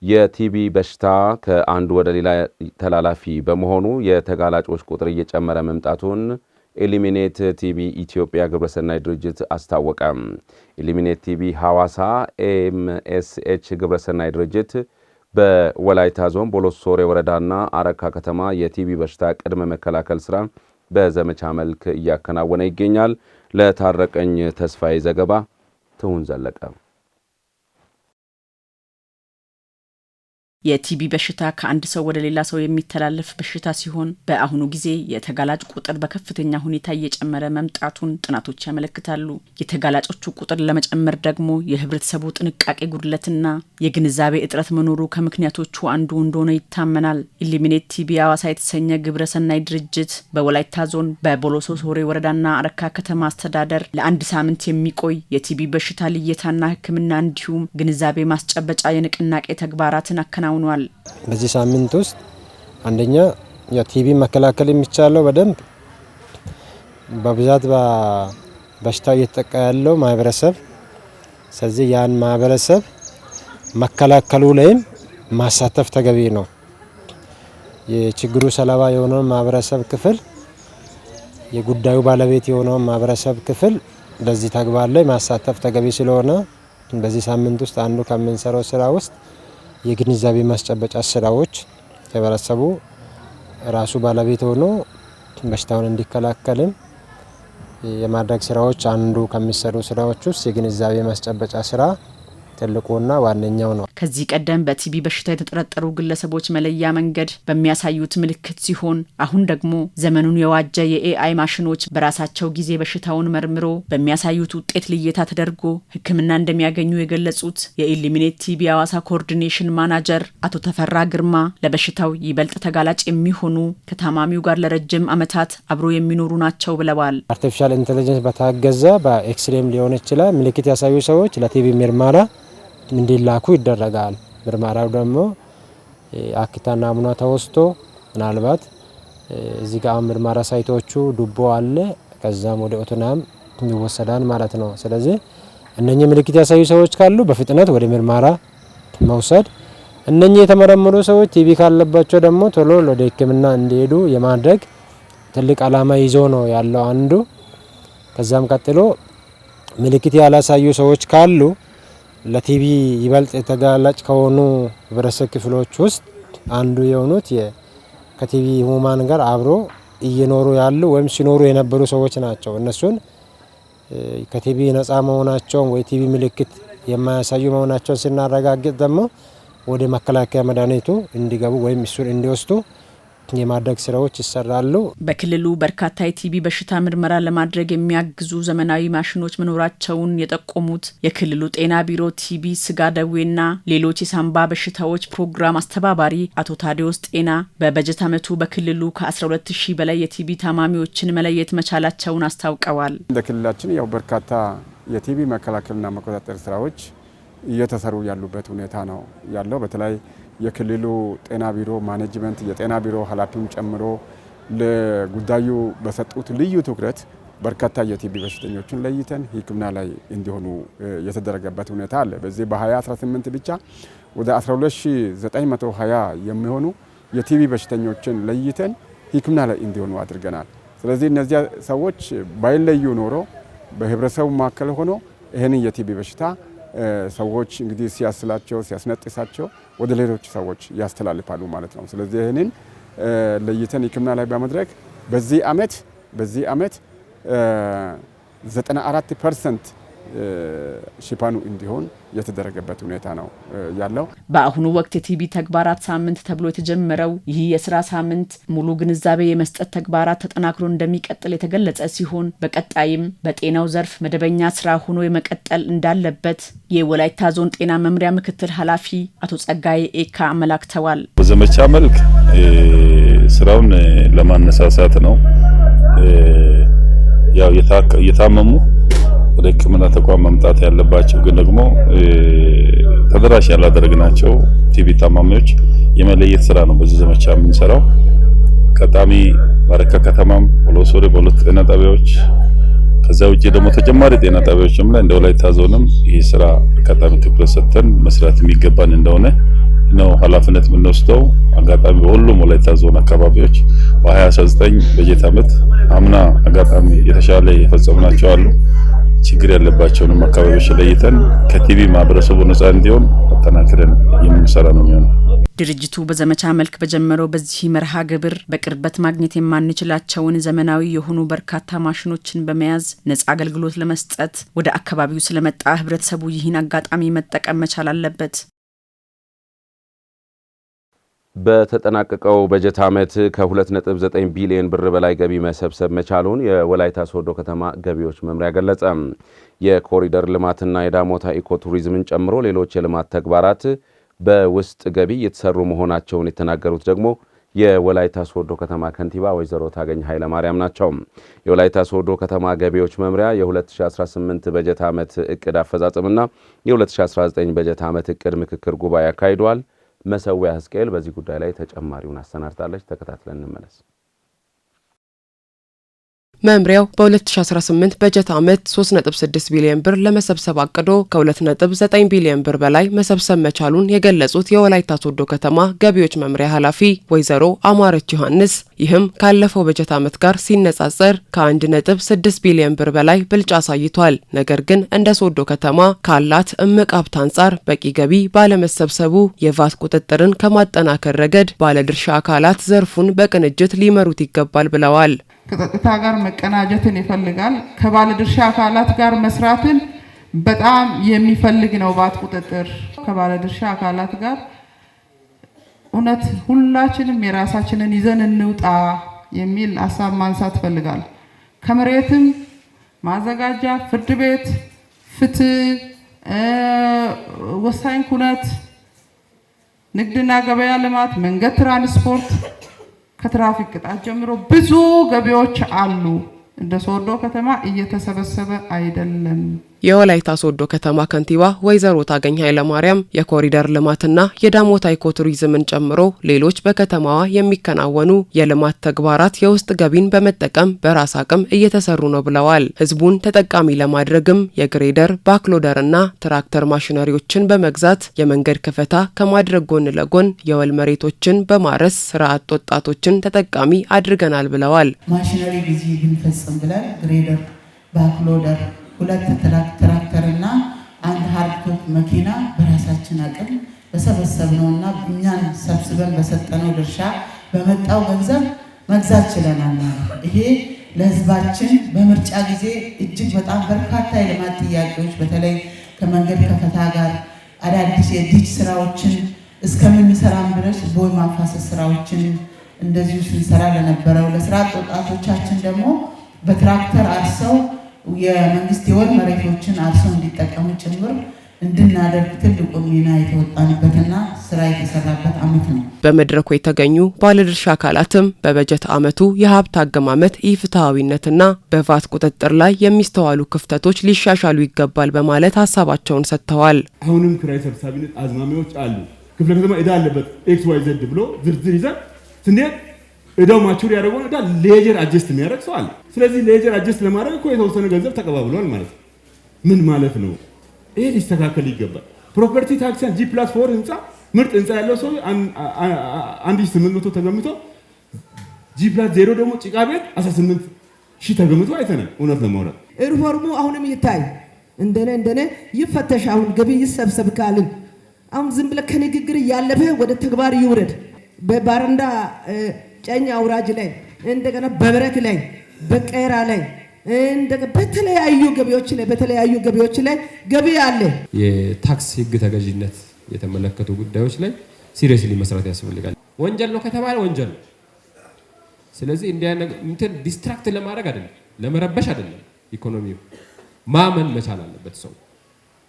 የቲቢ በሽታ ከአንድ ወደ ሌላ ተላላፊ በመሆኑ የተጋላጮች ቁጥር እየጨመረ መምጣቱን ኤሊሚኔት ቲቢ ኢትዮጵያ ግብረሰናይ ድርጅት አስታወቀ። ኤሊሚኔት ቲቢ ሐዋሳ ኤምኤስኤች ግብረሰናይ ድርጅት በወላይታ ዞን ቦሎሶሬ ወረዳና አረካ ከተማ የቲቢ በሽታ ቅድመ መከላከል ስራ በዘመቻ መልክ እያከናወነ ይገኛል። ለታረቀኝ ተስፋዬ ዘገባ ትሁን ዘለቀ። የቲቢ በሽታ ከአንድ ሰው ወደ ሌላ ሰው የሚተላለፍ በሽታ ሲሆን በአሁኑ ጊዜ የተጋላጭ ቁጥር በከፍተኛ ሁኔታ እየጨመረ መምጣቱን ጥናቶች ያመለክታሉ። የተጋላጮቹ ቁጥር ለመጨመር ደግሞ የህብረተሰቡ ጥንቃቄ ጉድለትና የግንዛቤ እጥረት መኖሩ ከምክንያቶቹ አንዱ እንደሆነ ይታመናል። ኢሊሚኔት ቲቢ ሐዋሳ የተሰኘ ግብረሰናይ ድርጅት በወላይታ ዞን በቦሎሶ ሶሬ ወረዳና አረካ ከተማ አስተዳደር ለአንድ ሳምንት የሚቆይ የቲቢ በሽታ ልየታና ሕክምና እንዲሁም ግንዛቤ ማስጨበጫ የንቅናቄ ተግባራትን አከናውኗል። በዚህ ሳምንት ውስጥ አንደኛ የቲቢ መከላከል የሚቻለው በደንብ በብዛት በሽታው እየተጠቃ ያለው ማህበረሰብ፣ ስለዚህ ያን ማህበረሰብ መከላከሉ ላይም ማሳተፍ ተገቢ ነው። የችግሩ ሰለባ የሆነው ማህበረሰብ ክፍል፣ የጉዳዩ ባለቤት የሆነው ማህበረሰብ ክፍል በዚህ ተግባር ላይ ማሳተፍ ተገቢ ስለሆነ በዚህ ሳምንት ውስጥ አንዱ ከምንሰራው ስራ ውስጥ የግንዛቤ ማስጨበጫ ስራዎች ህብረተሰቡ ራሱ ባለቤት ሆኖ በሽታውን እንዲከላከልም የማድረግ ስራዎች አንዱ ከሚሰሩ ስራዎች ውስጥ የግንዛቤ ማስጨበጫ ስራ ትልቁና ዋነኛው ነው። ከዚህ ቀደም በቲቢ በሽታ የተጠረጠሩ ግለሰቦች መለያ መንገድ በሚያሳዩት ምልክት ሲሆን አሁን ደግሞ ዘመኑን የዋጀ የኤአይ ማሽኖች በራሳቸው ጊዜ በሽታውን መርምሮ በሚያሳዩት ውጤት ልየታ ተደርጎ ሕክምና እንደሚያገኙ የገለጹት የኢሊሚኔት ቲቢ ሐዋሳ ኮኦርዲኔሽን ማናጀር አቶ ተፈራ ግርማ ለበሽታው ይበልጥ ተጋላጭ የሚሆኑ ከታማሚው ጋር ለረጅም ዓመታት አብሮ የሚኖሩ ናቸው ብለዋል። አርቲፊሻል ኢንተለጀንስ በታገዘ በኤክስሬም ሊሆን ይችላል ምልክት ያሳዩ ሰዎች ለቲቢ ምርመራ እንዲላኩ ይደረጋል። ምርመራው ደግሞ አክታ ናሙና ተወስዶ ምናልባት እዚህ ጋር ምርመራ ሳይቶቹ ዱቦ አለ ከዛም ወደ ኦቶናም ይወሰዳል ማለት ነው። ስለዚህ እነኚህ ምልክት ያሳዩ ሰዎች ካሉ በፍጥነት ወደ ምርመራ መውሰድ፣ እነኚህ የተመረመሩ ሰዎች ቲቢ ካለባቸው ደግሞ ቶሎ ወደ ሕክምና እንዲሄዱ የማድረግ ትልቅ ዓላማ ይዞ ነው ያለው አንዱ። ከዛም ቀጥሎ ምልክት ያላሳዩ ሰዎች ካሉ ለቲቢ ይበልጥ የተጋላጭ ከሆኑ ህብረተሰብ ክፍሎች ውስጥ አንዱ የሆኑት ከቲቢ ህሙማን ጋር አብሮ እየኖሩ ያሉ ወይም ሲኖሩ የነበሩ ሰዎች ናቸው። እነሱን ከቲቢ ነፃ መሆናቸውን ወይ ቲቢ ምልክት የማያሳዩ መሆናቸውን ስናረጋግጥ ደግሞ ወደ መከላከያ መድኃኒቱ እንዲገቡ ወይም እሱን እንዲወስዱ የማድረግ ስራዎች ይሰራሉ። በክልሉ በርካታ የቲቢ በሽታ ምርመራ ለማድረግ የሚያግዙ ዘመናዊ ማሽኖች መኖራቸውን የጠቆሙት የክልሉ ጤና ቢሮ ቲቢ፣ ስጋ ደዌና ሌሎች የሳምባ በሽታዎች ፕሮግራም አስተባባሪ አቶ ታዲዮስ ጤና በበጀት ዓመቱ በክልሉ ከ12000 በላይ የቲቢ ታማሚዎችን መለየት መቻላቸውን አስታውቀዋል። በክልላችን ያው በርካታ የቲቢ መከላከልና መቆጣጠር ስራዎች እየተሰሩ ያሉበት ሁኔታ ነው ያለው። በተለይ የክልሉ ጤና ቢሮ ማኔጅመንት የጤና ቢሮ ኃላፊውን ጨምሮ ለጉዳዩ በሰጡት ልዩ ትኩረት በርካታ የቲቢ በሽተኞችን ለይተን ሕክምና ላይ እንዲሆኑ የተደረገበት ሁኔታ አለ። በዚህ በ2018 ብቻ ወደ 12920 የሚሆኑ የቲቢ በሽተኞችን ለይተን ሕክምና ላይ እንዲሆኑ አድርገናል። ስለዚህ እነዚህ ሰዎች ባይለዩ ኖሮ በህብረተሰቡ መካከል ሆኖ ይህንን የቲቢ በሽታ ሰዎች እንግዲህ ሲያስላቸው ሲያስነጥሳቸው ወደ ሌሎች ሰዎች ያስተላልፋሉ ማለት ነው። ስለዚህ ይህንን ለይተን ሕክምና ላይ በማድረግ በዚህ አመት 94% ሽፋኑ እንዲሆን የተደረገበት ሁኔታ ነው ያለው። በአሁኑ ወቅት የቲቢ ተግባራት ሳምንት ተብሎ የተጀመረው ይህ የስራ ሳምንት ሙሉ ግንዛቤ የመስጠት ተግባራት ተጠናክሮ እንደሚቀጥል የተገለጸ ሲሆን በቀጣይም በጤናው ዘርፍ መደበኛ ስራ ሆኖ የመቀጠል እንዳለበት የወላይታ ዞን ጤና መምሪያ ምክትል ኃላፊ አቶ ጸጋዬ ኤካ አመላክተዋል። በዘመቻ መልክ ስራውን ለማነሳሳት ነው። ያው የታመሙ ወደ ሕክምና ተቋም መምጣት ያለባቸው ግን ደግሞ ተደራሽ ያላደረግናቸው ቲቢ ታማሚዎች የመለየት ስራ ነው በዚህ ዘመቻ የምንሰራው። ቀጣሚ ባረካ ከተማም ቦሎሶሬ በሁለት ጤና ጣቢያዎች ከዛ ውጪ ደግሞ ተጨማሪ ጤና ጣቢያዎችም ላይ እንደ ወላይታ ዞንም ይህ ስራ ቀጣሚ ትኩረት ሰጥተን መስራት የሚገባን እንደሆነ ነው ኃላፊነት የምንወስደው። አጋጣሚ በሁሉም ወላይታ ዞን አካባቢዎች በ2019 በጀት ዓመት አምና አጋጣሚ የተሻለ የፈጸምናቸው አሉ። ችግር ያለባቸውንም አካባቢዎች ለይተን ከቲቢ ማህበረሰቡ ነፃ እንዲሆን አጠናክረን የምንሰራ ነው የሚሆነው። ድርጅቱ በዘመቻ መልክ በጀመረው በዚህ መርሃ ግብር በቅርበት ማግኘት የማንችላቸውን ዘመናዊ የሆኑ በርካታ ማሽኖችን በመያዝ ነፃ አገልግሎት ለመስጠት ወደ አካባቢው ስለመጣ ህብረተሰቡ ይህን አጋጣሚ መጠቀም መቻል አለበት። በተጠናቀቀው በጀት ዓመት ከ2.9 ቢሊዮን ብር በላይ ገቢ መሰብሰብ መቻሉን የወላይታ ሶዶ ከተማ ገቢዎች መምሪያ ገለጸ። የኮሪደር ልማትና የዳሞታ ኢኮቱሪዝምን ጨምሮ ሌሎች የልማት ተግባራት በውስጥ ገቢ የተሰሩ መሆናቸውን የተናገሩት ደግሞ የወላይታ ሶዶ ከተማ ከንቲባ ወይዘሮ ታገኝ ኃይለ ማርያም ናቸው። የወላይታ ሶዶ ከተማ ገቢዎች መምሪያ የ2018 በጀት ዓመት እቅድ አፈጻጸምና የ2019 በጀት ዓመት እቅድ ምክክር ጉባኤ አካሂዷል። መሰዊያ ህዝቅኤል በዚህ ጉዳይ ላይ ተጨማሪውን አሰናድታለች። ተከታትለን እንመለስ። መምሪያው በ2018 በጀት ዓመት 3.6 ቢሊዮን ብር ለመሰብሰብ አቅዶ ከ2.9 ቢሊዮን ብር በላይ መሰብሰብ መቻሉን የገለጹት የወላይታ ሶዶ ከተማ ገቢዎች መምሪያ ኃላፊ ወይዘሮ አማረች ዮሐንስ ይህም ካለፈው በጀት ዓመት ጋር ሲነጻጸር ከ1.6 ቢሊዮን ብር በላይ ብልጫ አሳይቷል። ነገር ግን እንደ ሶዶ ከተማ ካላት እምቅ ሀብት አንጻር በቂ ገቢ ባለመሰብሰቡ የቫት ቁጥጥርን ከማጠናከር ረገድ ባለድርሻ አካላት ዘርፉን በቅንጅት ሊመሩት ይገባል ብለዋል። ከጸጥታ ጋር መቀናጀትን ይፈልጋል። ከባለድርሻ አካላት ጋር መስራትን በጣም የሚፈልግ ነው። ቫት ቁጥጥር ከባለድርሻ አካላት ጋር እውነት ሁላችንም የራሳችንን ይዘን እንውጣ የሚል ሀሳብ ማንሳት ፈልጋል። ከመሬትም ማዘጋጃ፣ ፍርድ ቤት፣ ፍትህ፣ ወሳኝ ኩነት፣ ንግድና ገበያ ልማት፣ መንገድ፣ ትራንስፖርት ከትራፊክ ቅጣት ጀምሮ ብዙ ገቢዎች አሉ። እንደ ሶዶ ከተማ እየተሰበሰበ አይደለም። የወላይታ ሶዶ ከተማ ከንቲባ ወይዘሮ ታገኝ ኃይለ ማርያም የኮሪደር ልማትና የዳሞታ ኢኮቱሪዝምን ጨምሮ ሌሎች በከተማዋ የሚከናወኑ የልማት ተግባራት የውስጥ ገቢን በመጠቀም በራስ አቅም እየተሰሩ ነው ብለዋል። ህዝቡን ተጠቃሚ ለማድረግም የግሬደር ባክሎደርና ትራክተር ማሽነሪዎችን በመግዛት የመንገድ ከፈታ ከማድረግ ጎን ለጎን የወል መሬቶችን በማረስ ስራ አጥ ወጣቶችን ተጠቃሚ አድርገናል ብለዋል። ማሽነሪ ግዢ ብንፈጽም ብለን ግሬደር ባክሎደር 2 ትራክተርና 1 ሃርድቶፕ መኪና በራሳችን አቅም በሰበሰብነውና እኛን ሰብስበን በሰጠነው ድርሻ በመጣው ገንዘብ መግዛት ችለናል። ይሄ ለህዝባችን በምርጫ ጊዜ እጅግ በጣም በርካታ የልማት ጥያቄዎች በተለይ ከመንገድ ከፈታ ጋር አዳዲስ የዲች ስራዎችን እስከምንሰራም ድረስ ቦይ ማፋሰስ ስራዎችን እንደዚሁ ስንሰራ ለነበረው ለስራ ወጣቶቻችን ደግሞ በትራክተር አርሰው የመንግስት የወል መሬቶችን አርሰው እንዲጠቀሙ ጭምር እንድናደርግ ትልቁ ሚና የተወጣንበትና ስራ የተሰራበት ዓመት ነው። በመድረኩ የተገኙ ባለድርሻ አካላትም በበጀት ዓመቱ የሀብት አገማመት ኢፍትሐዊነትና በቫት ቁጥጥር ላይ የሚስተዋሉ ክፍተቶች ሊሻሻሉ ይገባል በማለት ሀሳባቸውን ሰጥተዋል። አሁንም ክራይ ሰብሳቢነት አዝማሚያዎች አሉ። ክፍለ ከተማ ዕዳ አለበት XYZ ብሎ ዝርዝር ይዘን ስንሄድ ዕዳው ማቹር ያደረገው ዕዳ ሌጀር አጀስት የሚያደርግ ሰው አለ። ስለዚህ ሌጀር አጀስት ለማድረግ እኮ የተወሰነ ገንዘብ ተቀባብሏል ማለት ነው። ምን ማለት ነው? ይሄ ሊስተካከል ይገባል። ፕሮፐርቲ ታክሲን G+4 ህንፃ ምርጥ ህንፃ ያለው ሰው 1800 ተገምቶ G+0 ደግሞ ጭቃ ቤት 18000 ተገምቶ አይተናል። እውነት ለማውራት ሪፎርሙ አሁንም ይታይ እንደኔ ይፈተሽ። አሁን ገቢ ይሰብሰብ ካልን አሁን ዝም ብለ ከንግግር ያለፈ ወደ ተግባር ይውረድ። በባረንዳ ጨኛ አውራጅ ላይ እንደገና በብረት ላይ በቀራ ላይ እንደገና በተለያዩ ገቢዎች ላይ ገቢ አለ። የታክስ ህግ ተገዥነት የተመለከቱ ጉዳዮች ላይ ሲሪየስሊ መስራት ያስፈልጋል። ወንጀል ነው ከተባለ ወንጀል ነው። ስለዚህ እንትን ዲስትራክት ለማድረግ አይደለም፣ ለመረበሽ አይደለም። ኢኮኖሚው ማመን መቻል አለበት ሰው።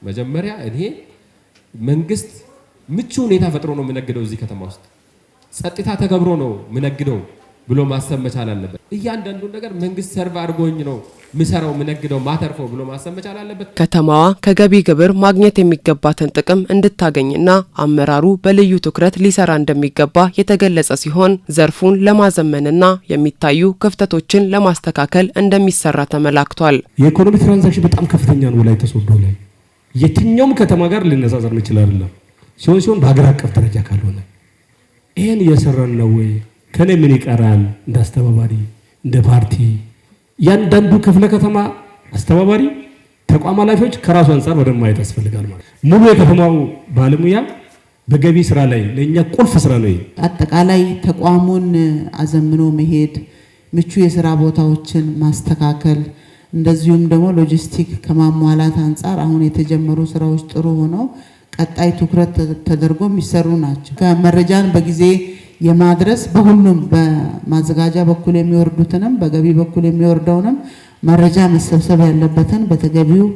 መጀመሪያ እኔ መንግስት ምቹ ሁኔታ ፈጥሮ ነው የምነግደው እዚህ ከተማ ውስጥ ጸጥታ ተገብሮ ነው ምነግደው ብሎ ማሰብ መቻል አለበት። እያንዳንዱ ነገር መንግስት ሰርቭ አድርጎኝ ነው ምሰራው ምነግደው ማተርፈው ብሎ ማሰብ መቻል አለበት። ከተማዋ ከገቢ ግብር ማግኘት የሚገባትን ጥቅም እንድታገኝና አመራሩ በልዩ ትኩረት ሊሰራ እንደሚገባ የተገለጸ ሲሆን ዘርፉን ለማዘመንና የሚታዩ ክፍተቶችን ለማስተካከል እንደሚሰራ ተመላክቷል። የኢኮኖሚ ትራንዛክሽን በጣም ከፍተኛ ነው። ወላይታ ሶዶ ላይ የትኛውም ከተማ ጋር ልነጻጸር ይችላል። ሲሆን በሀገር አቀፍ ደረጃ ካልሆነ ይሄን እየሰራን ነው ወይ? ከኔ ምን ይቀራል? እንደ አስተባባሪ እንደ ፓርቲ ያንዳንዱ ክፍለ ከተማ አስተባባሪ ተቋም ኃላፊዎች ከራሱ አንፃር ወደ ማየት ያስፈልጋል ማለት ሙሉ የከተማው ባለሙያ በገቢ ስራ ላይ ለኛ ቁልፍ ስራ ነው። አጠቃላይ ተቋሙን አዘምኖ መሄድ፣ ምቹ የስራ ቦታዎችን ማስተካከል፣ እንደዚሁም ደግሞ ሎጂስቲክ ከማሟላት አንፃር አሁን የተጀመሩ ስራዎች ጥሩ ሆነው ቀጣይ ትኩረት ተደርጎ የሚሰሩ ናቸው። ከመረጃን በጊዜ የማድረስ በሁሉም በማዘጋጃ በኩል የሚወርዱትንም በገቢ በኩል የሚወርደውንም መረጃ መሰብሰብ ያለበትን በተገቢው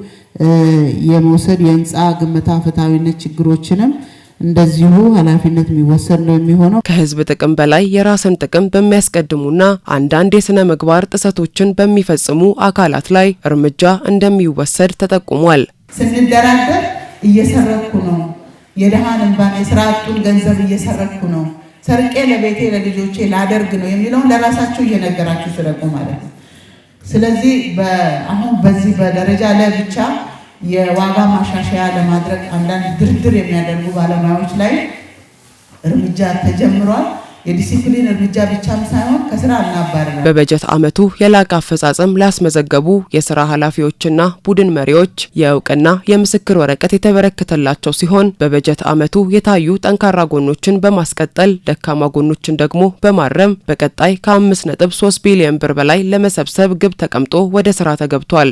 የመውሰድ የህንፃ ግምታ ፍትሃዊነት ችግሮችንም እንደዚሁ ኃላፊነት የሚወሰድ ነው የሚሆነው። ከህዝብ ጥቅም በላይ የራስን ጥቅም በሚያስቀድሙና አንዳንድ የስነ ምግባር ጥሰቶችን በሚፈጽሙ አካላት ላይ እርምጃ እንደሚወሰድ ተጠቁሟል። ስንደራደር እየሰረኩ ነው፣ የደሃን እንባን የስራ አጡን ገንዘብ እየሰረኩ ነው፣ ሰርቄ ለቤቴ ለልጆቼ ላደርግ ነው የሚለውን ለራሳቸው እየነገራችሁ ስረቁ ማለት ነው። ስለዚህ አሁን በዚህ በደረጃ ላይ ብቻ የዋጋ ማሻሻያ ለማድረግ አንዳንድ ድርድር የሚያደርጉ ባለሙያዎች ላይ እርምጃ ተጀምሯል። የዲሲፕሊን እርምጃ ብቻም ሳይሆን ከስራ እናባረራለን። በበጀት ዓመቱ የላቀ አፈጻጸም ላስመዘገቡ የስራ ኃላፊዎችና ቡድን መሪዎች የእውቅና የምስክር ወረቀት የተበረከተላቸው ሲሆን በበጀት ዓመቱ የታዩ ጠንካራ ጎኖችን በማስቀጠል ደካማ ጎኖችን ደግሞ በማረም በቀጣይ ከ5.3 ቢሊዮን ብር በላይ ለመሰብሰብ ግብ ተቀምጦ ወደ ስራ ተገብቷል።